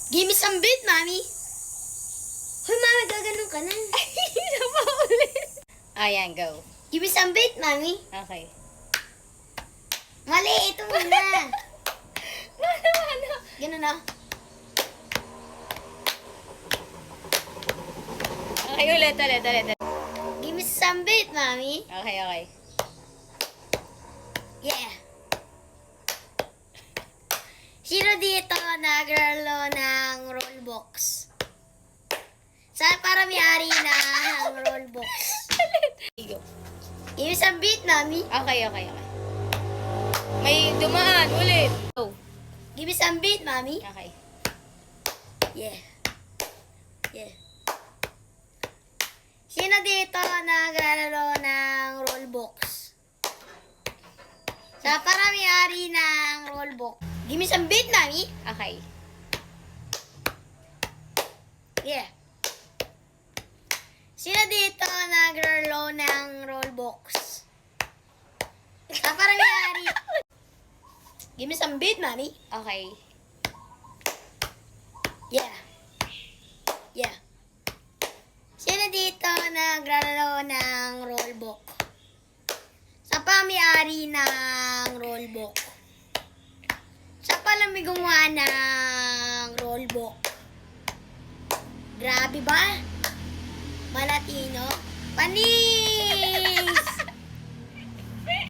Give me some beat, Mami. Hoy, Mami, gaganon ka na. Isa pa ulit. Ayan, go. Give me some beat, Mami. Okay. Mali, ito muna. Ano? Ganun na. Okay, ulit. Give me some beat, Mami. Okay. Yeah. Sino dito naglaro ng rollbox? Saan para may-ari ng rollbox? Go. Give me some beat, Mami. Okay. May dumaan, ulit. Go. Give me some beat, Mami. Okay. Yeah. Sino dito naglalaro ng rollbox? Sa para may-ari ng rollbox. Give me some beat, Mami. Okay. Yeah. Sino dito naglaro ng rollbox? Sa para may-ari. Give me some beat, Mami. Okay. Yeah. Sino dito naglalaro ng rollbox? Sa pami-ari ng rollbox. Sa pala may gumawa ng rollbox. Grabe ba? Malatino? Panis!